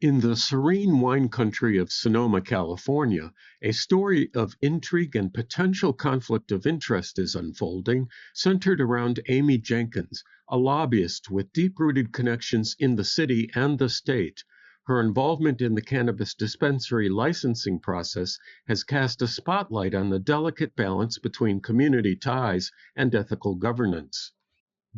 In the serene wine country of Sonoma, California, a story of intrigue and potential conflict of interest is unfolding, centered around Amy Jenkins, a lobbyist with deep-rooted connections in the city and the state. Her involvement in the cannabis dispensary licensing process has cast a spotlight on the delicate balance between community ties and ethical governance.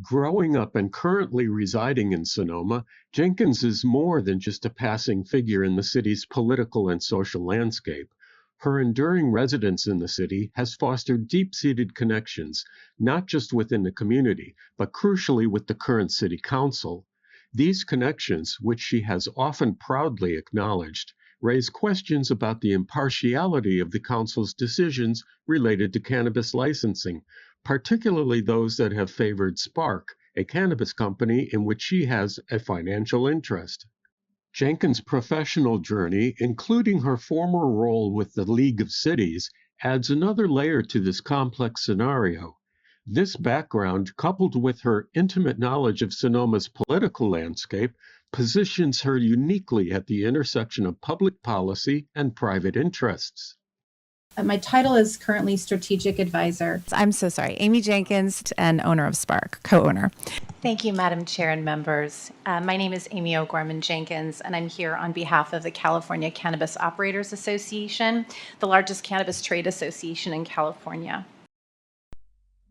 Growing up and currently residing in Sonoma, Jenkins is more than just a passing figure in the city's political and social landscape. Her enduring residence in the city has fostered deep-seated connections, not just within the community, but crucially with the current city council. These connections, which she has often proudly acknowledged, raise questions about the impartiality of the council's decisions related to cannabis licensing, particularly those that have favored Spark, a cannabis company in which she has a financial interest. Jenkins' professional journey, including her former role with the League of Cities, adds another layer to this complex scenario. This background, coupled with her intimate knowledge of Sonoma's political landscape, positions her uniquely at the intersection of public policy and private interests. My title is currently Strategic Advisor. I'm so sorry. Amy Jenkins and owner of Spark, co-owner. Thank you, Madam Chair and members. My name is Amy O'Gorman Jenkins, and I'm here on behalf of the California Cannabis Operators Association, the largest cannabis trade association in California.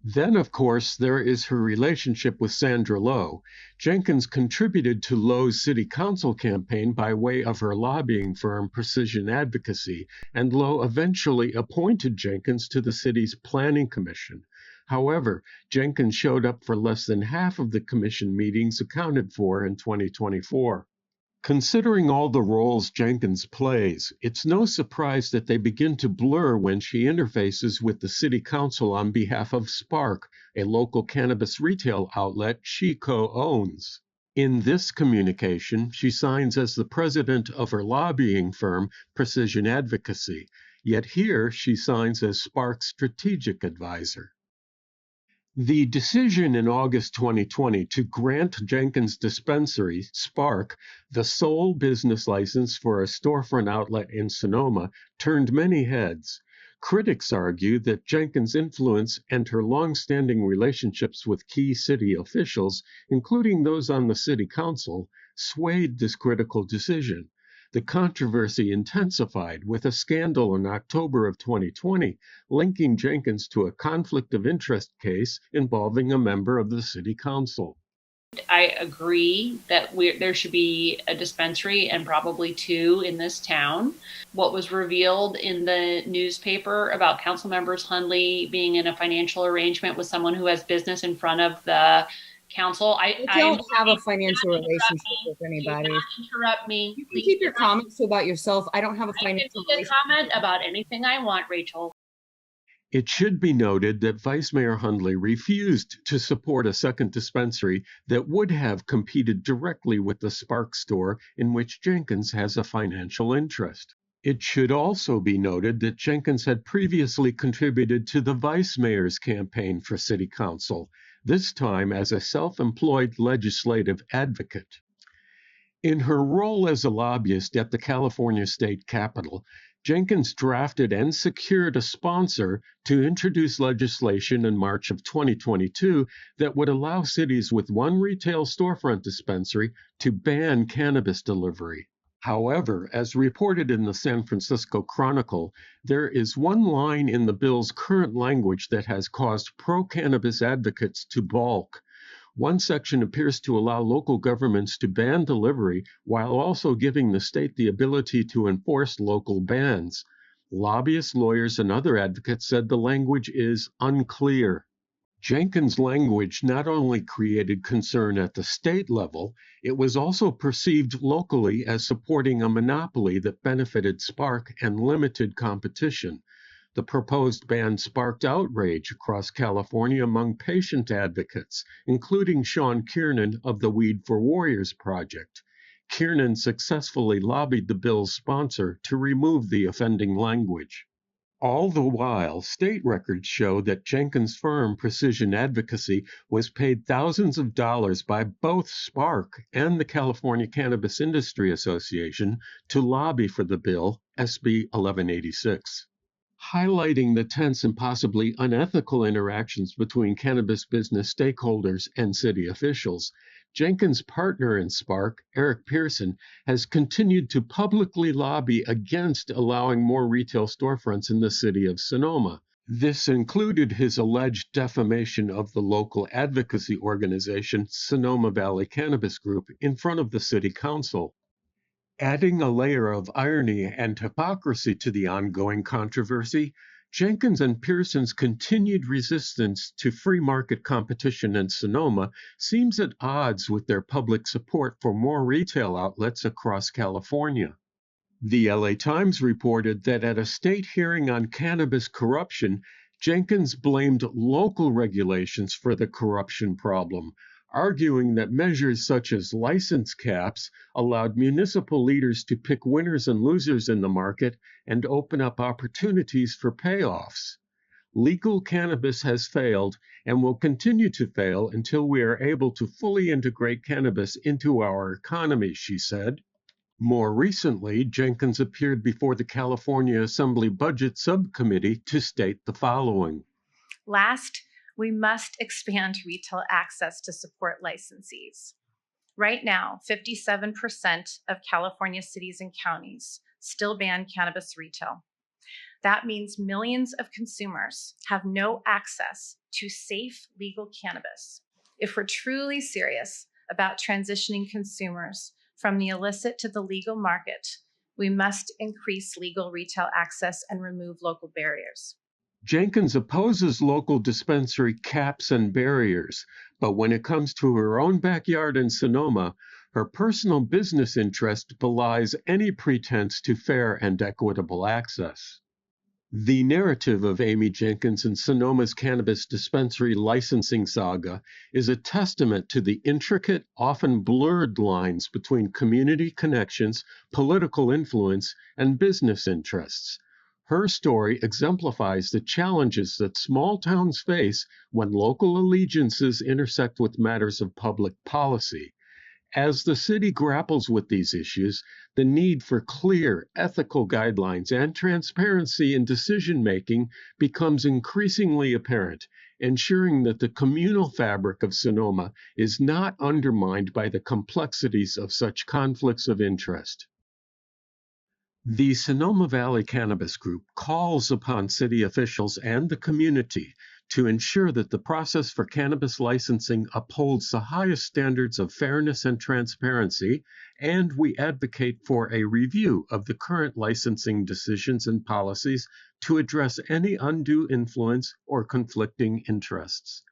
Then, of course, there is her relationship with Sandra Lowe. Jenkins contributed to Lowe's city council campaign by way of her lobbying firm Precision Advocacy, and Lowe eventually appointed Jenkins to the city's planning commission. However, Jenkins showed up for less than half of the commission meetings accounted for in 2024. Considering all the roles Jenkins plays, it's no surprise that they begin to blur when she interfaces with the city council on behalf of Spark, a local cannabis retail outlet she co-owns. In this communication, she signs as the president of her lobbying firm, Precision Advocacy, yet here she signs as Spark's strategic advisor. The decision in August 2020 to grant Jenkins' dispensary, Spark, the sole business license for a storefront outlet in Sonoma, turned many heads. Critics argue that Jenkins' influence and her long-standing relationships with key city officials, including those on the city council, swayed this critical decision. The controversy intensified with a scandal in October of 2020 linking Jenkins to a conflict of interest case involving a member of the city council. I agree that there should be a dispensary and probably two in this town. What was revealed in the newspaper about council members Hundley being in a financial arrangement with someone who has business in front of the council. I don't have a financial relationship with anybody. Do not interrupt me. You can keep your comments about yourself. I don't have a financial relationship. I can comment about anything I want, Rachel. It should be noted that Vice Mayor Hundley refused to support a second dispensary that would have competed directly with the Spark store in which Jenkins has a financial interest. It should also be noted that Jenkins had previously contributed to the Vice Mayor's campaign for City Council, this time as a self-employed legislative advocate. In her role as a lobbyist at the California State Capitol, Jenkins drafted and secured a sponsor to introduce legislation in March of 2022 that would allow cities with one retail storefront dispensary to ban cannabis delivery. However, as reported in the San Francisco Chronicle, there is one line in the bill's current language that has caused pro-cannabis advocates to balk. One section appears to allow local governments to ban delivery while also giving the state the ability to enforce local bans. Lobbyists, lawyers, and other advocates said the language is unclear. Jenkins' language not only created concern at the state level, it was also perceived locally as supporting a monopoly that benefited Spark and limited competition. The proposed ban sparked outrage across California among patient advocates, including Sean Kiernan of the Weed for Warriors Project. Kiernan successfully lobbied the bill's sponsor to remove the offending language. All the while, state records show that Jenkins' firm, Precision Advocacy, was paid thousands of dollars by both Spark and the California Cannabis Industry Association to lobby for the bill, SB 1186. Highlighting the tense and possibly unethical interactions between cannabis business stakeholders and city officials, Jenkins' partner in Spark, Eric Pearson, has continued to publicly lobby against allowing more retail storefronts in the city of Sonoma. This included his alleged defamation of the local advocacy organization Sonoma Valley Cannabis Group in front of the city council. Adding a layer of irony and hypocrisy to the ongoing controversy, Jenkins and Pearson's continued resistance to free market competition in Sonoma seems at odds with their public support for more retail outlets across California. The LA Times reported that at a state hearing on cannabis corruption, Jenkins blamed local regulations for the corruption problem, arguing that measures such as license caps allowed municipal leaders to pick winners and losers in the market and open up opportunities for payoffs. Legal cannabis has failed and will continue to fail until we are able to fully integrate cannabis into our economy, she said. More recently, Jenkins appeared before the California Assembly Budget Subcommittee to state the following. Last, we must expand retail access to support licensees. Right now, 57% of California cities and counties still ban cannabis retail. That means millions of consumers have no access to safe legal cannabis. If we're truly serious about transitioning consumers from the illicit to the legal market, we must increase legal retail access and remove local barriers. Jenkins opposes local dispensary caps and barriers, but when it comes to her own backyard in Sonoma, her personal business interest belies any pretense to fair and equitable access. The narrative of Amy Jenkins and Sonoma's cannabis dispensary licensing saga is a testament to the intricate, often blurred lines between community connections, political influence, and business interests. Her story exemplifies the challenges that small towns face when local allegiances intersect with matters of public policy. As the city grapples with these issues, the need for clear, ethical guidelines and transparency in decision-making becomes increasingly apparent, ensuring that the communal fabric of Sonoma is not undermined by the complexities of such conflicts of interest. The Sonoma Valley Cannabis Group calls upon city officials and the community to ensure that the process for cannabis licensing upholds the highest standards of fairness and transparency, and we advocate for a review of the current licensing decisions and policies to address any undue influence or conflicting interests.